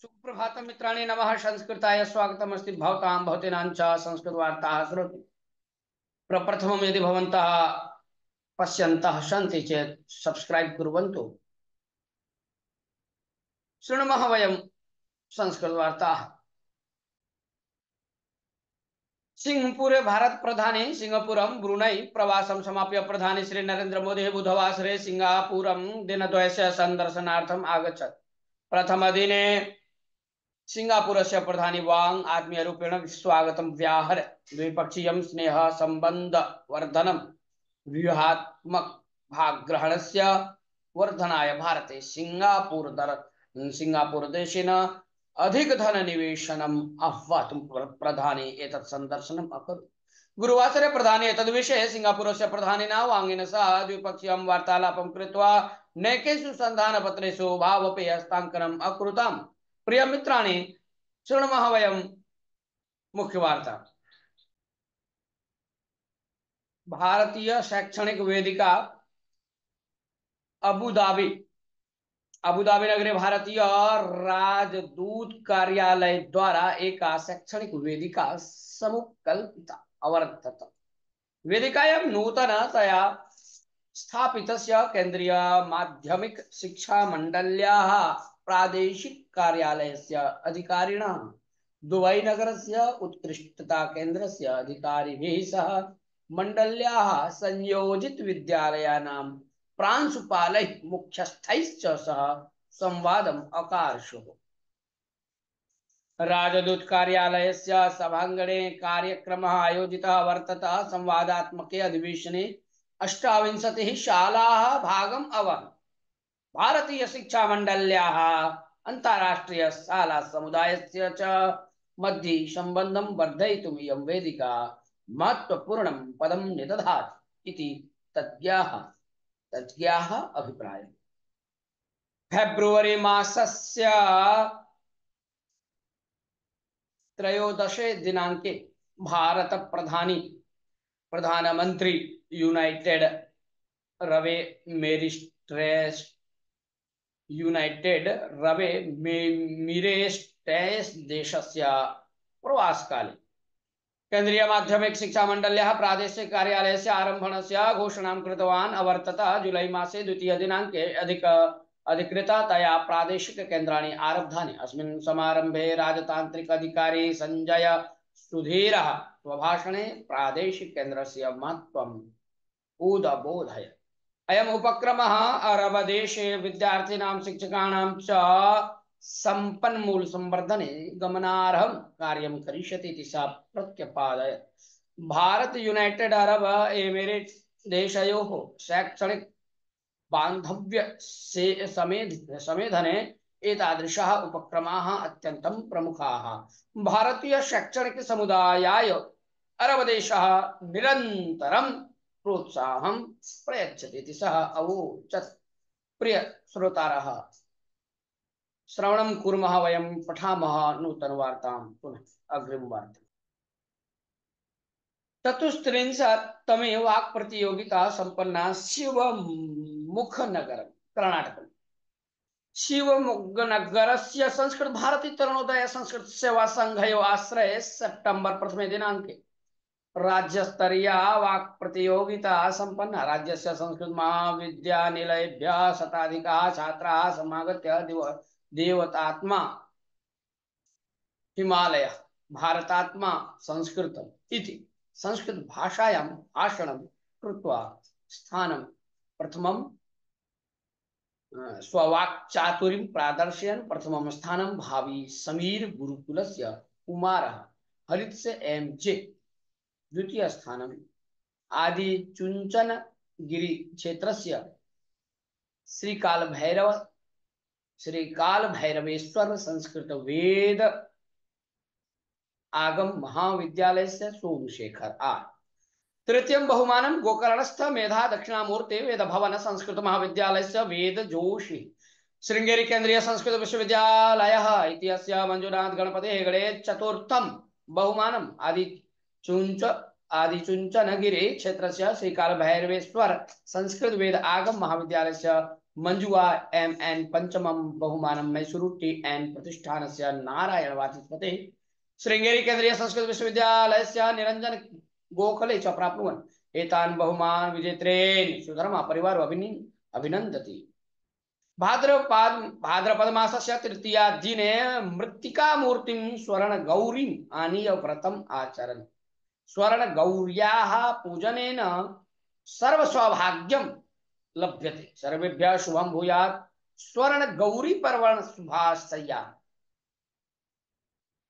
सुप्रभातं मित्राणि नमः संस्कृताय स्वागतमस्ति भवतां भवतीनां च संस्कृतवार्ताः श्रोतुं प्रप्रथमं यदि भवन्तः पश्यन्तः सन्ति चेत् सब्स्क्राइब कुर्वन्तु। शृणुमः वयं संस्कृतवार्ताः। सिंगापुरे भारत प्रधानी सिंगापुरं ब्रुनई प्रवासं समाप्य प्रधानी श्री नरेन्द्र मोदी बुधवासरे सिंगापुरं दिनद्वयस्य सन्दर्शनार्थम् आगच्छत्। प्रथमदिने सिंगापुरस्य प्रधानी वांग आत्मीयरूपेण स्वागतं व्याहर द्विपक्षीयं स्नेह संबंध वर्धनं व्यूहात्मक भागग्रहणस्य वर्धनाय भारते सिंगापुर देशेन अधिक धन निवेशनम् आह्वातुं प्रधानी एतत् सन्दर्शनम् अकरोत्। गुरुवासरे प्रधानी एतद्विषये सिंगापुरस्य प्रधानिना वांगेन सह द्विपक्षीयं वार्तालापं कृत्वा नैकेषु सन्धानपत्रेषु भावपि हस्ताङ्कनम् अकृताम्। प्रिय मित्राणि, शृणुमः वयं मुख्यवार्ता। भारतीय शैक्षणिक वेदिका अबुधाबी नगरे भारतीय राजदूत कार्यालय द्वारा एक शैक्षणिक वेदिका समुपकल्पिता अवर्तत। वेदिकायां नूतनतया स्थापितस्य केन्द्रीय माध्यमिक शिक्षा मंडल्याः प्रादेशिक कार्यालयस्य अधिकारिणः दुबई नगरस्य उत्कृष्टता केन्द्रस्य अधिकारिभिः सह मंडल्याः संयोजित विद्यालयानां प्रांशुपालैः मुख्यस्थैश्च सह संवादम् अकार्षुः। राजदूत कार्यालयस्य सभाङ्गणे कार्यक्रमः आयोजितः वर्ततः। संवादात्मके अधिवेशने 28 शालाः भागम् अवहन्। भारतीय शिक्षा मंडल्याः अन्ताराष्ट्रिय शाला समुदायस्य च मध्ये सम्बन्धं वर्धयितुम् इयं वेदिका महत्वपूर्णं पदं निदधाति इति तज्ञाः अभिप्रायः। फेब्रुवरी मासस्य 13 दिनाङ्के भारत प्रधानमंत्री यूनाइटेड रवे मिरेस्टेस् देशस्य प्रवासकाले केन्द्रीय माध्यमिक शिक्षा मंडल्याः प्रादेशिक कार्यालयस्य आरम्भणस्य घोषणां कृतवान् अवर्तत। जुलै मासे 2 दिनाङ्के अधिकृततया प्रादेशिक केन्द्राणि आरब्धानि। अस्मिन् समारम्भे राजतान्त्रिक अधिकारी संजय सुधीरः स्वभाषणे प्रादेशिक केन्द्रस्य महत्त्वम् उदबोधयत्। अयम् उपक्रमः अरब देशे विद्यार्थिनां शिक्षकाणां च संपन्मूल संवर्धने गमनार्हं कार्यं करिष्यति इति सा प्रत्यपादयत्। भारत यूनाइटेड अरब एमिरेट्स देशयोः शैक्षणिक बान्धव्य समेधने एतादृशाः उपक्रमाः अत्यन्तं प्रमुखाः। भारतीय शैक्षणिक समुदायाय अरब देशः निरन्तरं प्रोत्साहं प्रयच्छति इति सः अवोचत्। प्रिय श्रोतारः, श्रवणं कुर्मः, वयं पठामः नूतनवार्तां पुनः अग्रिमवार्ता। 34तमे वाक्प्रतियोगिता सम्पन्ना शिवमुखनगरं कर्णाटकम्। शिवमोग्गनगरस्य संस्कृत भारती तरुणोदय संस्कृत सेवा संघयोः आश्रये सेप्टेम्बर 1 दिनाङ्के राज्यस्तरीया वाक् प्रतियोगिता संपन्ना। राज्यस्य संस्कृत महाविद्यानिलयेभ्यः शताधिकाः छात्राः समागत्य देवतात्मा हिमालयः भारतात्मा संस्कृतम् इति संस्कृत भाषायां भाषणं कृत्वा स्थानं प्रथमं स्ववाक्चातुरीं प्रादर्शयन्। प्रथमं स्थानं भावी समीर गुरुकुलस्य कुमारः हरित्स एम.जे, द्वितीय स्थानम् आदिचुंचनगिरि क्षेत्रस्य श्रीकालभैरवेश्वर संस्कृत वेद आगम महाविद्यालयस्य सोमशेखर आर। तृतीयं बहुमानं गोकर्णस्थ मेधा दक्षिणामूर्ति वेदभवन संस्कृत महाविद्यालयस्य वेद जोशी। शृंगेरी केंद्रीय संस्कृत विश्वविद्यालयः इत्यस्य मंजुनाथ गणपति हेगड़े। चतुर्थं बहुमानम् आदिचुंचनगिरि क्षेत्रस्य श्रीकालभैरवेश्वर संस्कृत वेद आगम महाविद्यालयस्य मंजुआ MN पंचमं बहुमानं मैसूरु TN प्रतिष्ठानस्य नारायण वाचस्पति श्रृंगेरी केंद्रीय संस्कृत विश्वविद्यालयस्य निरंजन गोखले च प्राप्नुवन् एतान् बहुमान विजेत्रेण सुधर्मा परिवारो अभिनन्दति। भाद्रपद मासस्य तृतीया दिने मृत्तिका मूर्तिं स्वर्ण गौरीम् आनीय व्रतम् आचरन्। स्वर्ण गौर्याः पूजनेन सर्व सौभाग्यं लभ्यते। सर्वेभ्यः शुभं भूयात्। स्वर्ण गौरी पर्वण शुभाशया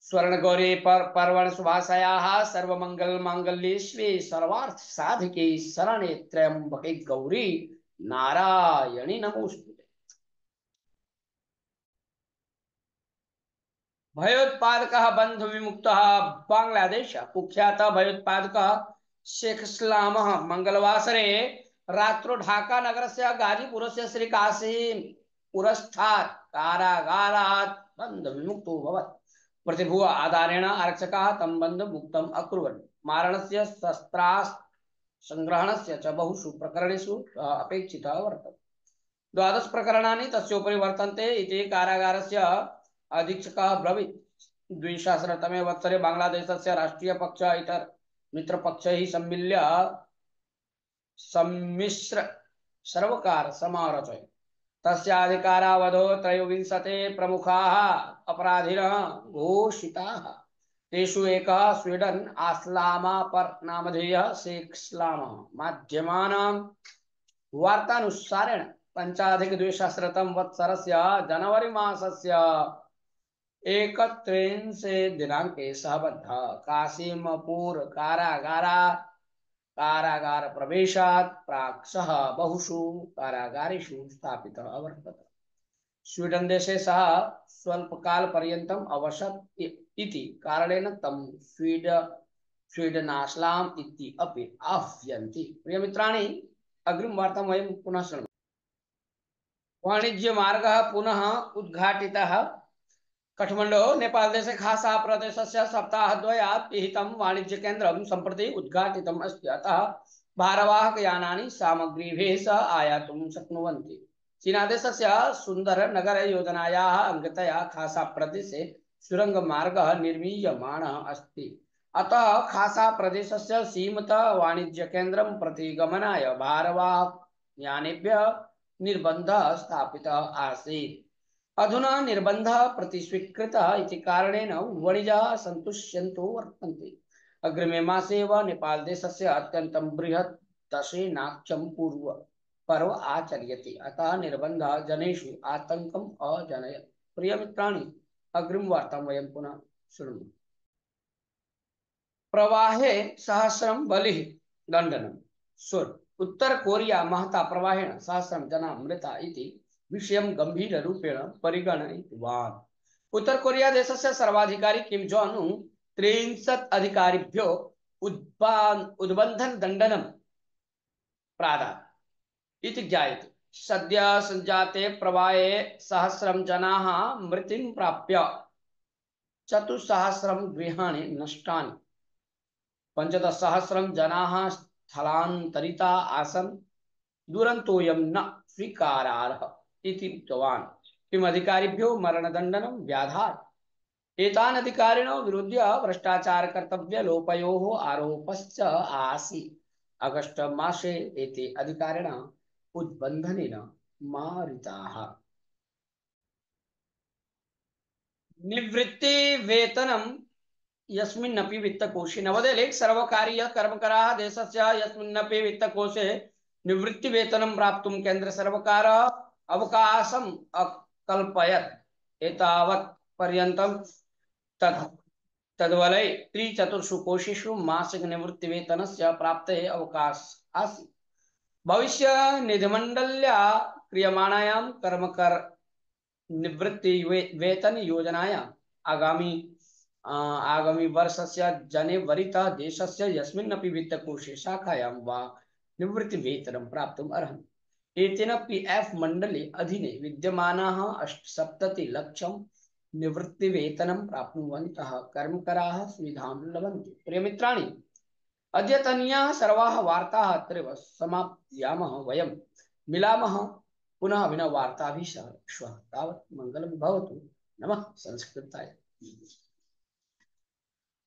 स्वर्ण गौरी पर्वण शुभाशयाः सर्वमंगल मांगल्ये शिवे सर्वार्थ साधिके शरणे त्र्यंबके गौरी नारायणी नमोस्तुते। भयोत्पादकः बंधु विमुक्तः बांग्लादेश कुख्यात भयोत्पादकः शेख इस्लामः मंगलवासरे रात्रो ढाका नगरस्य गाजीपुरस्य श्रीकाशीपुरस्थात् कारागारात् बन्धविमुक्तोऽभवत्। प्रतिभूय आधारेण आरक्षकाः तं बन्धमुक्तम् अकुर्वन्। मारणस्य शस्त्रास्त्र संग्रहणस्य च बहुषु प्रकरणेषु अपेक्षितः वर्तते। 12 प्रकरणानि तस्योपरि वर्तन्ते इति कारागारस्य अधीक्षकः ब्रवीत्। 2000तमे वत्सरे बांग्लादेशस्य राष्ट्रियपक्ष इतर मित्रपक्षैः सम्मिल्य सम्मिश्र सर्वकार समारचयत्। तस्य अधिकारावधौ 23 प्रमुखाः अपराधिनः घोषिताः। तेषु एकः स्वीडन आस्लामापर नामधेयः शेख इस्लामः। माध्यमानां वार्तानुसारेण 5+200 वत्सरस्य जनवरी मासस्य 31 दिनाङ्के सः बद्धः काशीमपुर कारागार प्रवेशात् प्राक् सः बहुषु कारागारेषु स्थापितः अवर्तत। स्वीडन देशे सः स्वल्पकालपर्यन्तम् अवसत् इति कारणेन तं स्वीडनास्लाम् इति अपि आह्वयन्ति। प्रियमित्राणि, अग्रिमवार्तां वयं पुनः शृणुमः। वाणिज्यमार्गः पुनः उद्घाटितः। काठमांडू नेपाल देशे खासा प्रदेशस्य सप्ताहद्वयात् पिहितं वाणिज्यकेन्द्रं सम्प्रति उद्घाटितम् अस्ति। अतः भारवाहकयानानि सामग्रीभिः सह आयातुं शक्नुवन्ति। चीनादेशस्य सुन्दरनगरयोजनायाः अङ्गतया खासा प्रदेशे सुरङ्गमार्गः निर्मीयमाणः अस्ति। अतः खासा प्रदेशस्य सीमित वाणिज्यकेन्द्रं प्रति गमनाय भारवाहकयानेभ्यः निर्बन्धः स्थापितः आसीत्। अधुना निर्बन्धः प्रतिस्वीकृतः इति कारणेन वणिजः सन्तुष्यन्तो वर्तन्ते। अग्रिमे मासे एव नेपाल देशस्य अत्यन्तं बृहत् दशेनाख्यं पर्व आचर्यते। अतः निर्बन्धः जनेषु आतङ्कम् अजनयत्। प्रियमित्राणि, अग्रिमवार्तां वयं पुनः शृणुमः। प्रवाहे सहस्रं बलिः दण्डनं। उत्तर कोरिया महता प्रवाहेण सहस्रं जना मृता इति विषयं गंभीररूपेण परिगणितवान्। उत्तर कोरिया देशस्य सर्वाधिकारी किम जोंग उन 63 अधिकारिभ्यो उद्बन्धन दण्डनं प्रादात् इति ज्ञायते। सद्य संजाते प्रवाहे सहस्रं जनाः मृतिं प्राप्य 4,000 गृहाणि नष्टानि। 15,000 जनाः स्थलान्तरिता आसन्। दुरन्तोऽयं न स्वीकारार्हः इति उक्तवान्। किम अधिकारिभ्यो मरणदण्डनं व्याधात्। एतान् अधिकारिणो विरुद्ध्य भ्रष्टाचारकर्तव्यलोपयोः आरोपश्च आसीत्। अगस्ट मासे एते अधिकारिणः उद्बन्धनेन मारिताः। निवृत्तिवेतनं यस्मिन्नपि वित्तकोशे। नवदेहलीं सर्वकारीय कर्मकराः देशस्य यस्मिन्नपि वित्तकोशे निवृत्तिवेतनं प्राप्तुं केन्द्रसर्वकारः अवकाशम् अकल्पयत्। एतावत् पर्यन्तं तद्वलै 3/4 कोशेषु मासिक निवृत्तिवेतनस्य प्राप्तेः अवकाशः आसीत्। भविष्य निधिमण्डल्या क्रियमाणायां कर्मकर निवृत्ति वेतन योजनायाम् आगामी वर्षस्य जनवरीतः देशस्य यस्मिन्नपि वित्तकोशे शाखायां वा निवृत्तिवेतनं प्राप्तुम् अर्हन्ति। एतेन PF मंडले अधीने विद्यमानाः 78 लक्षं निवृत्तिवेतनं प्राप्नुवन्तः कर्मकराः सुविधां लभन्ते। प्रियमित्राणि, अद्यतनीयाः सर्वाः वार्ताः अत्रैव समापयामः। वयं मिलामः पुनः विना वार्ताभिः श्वः तावत् मङ्गलं भवतु। नमः संस्कृताय।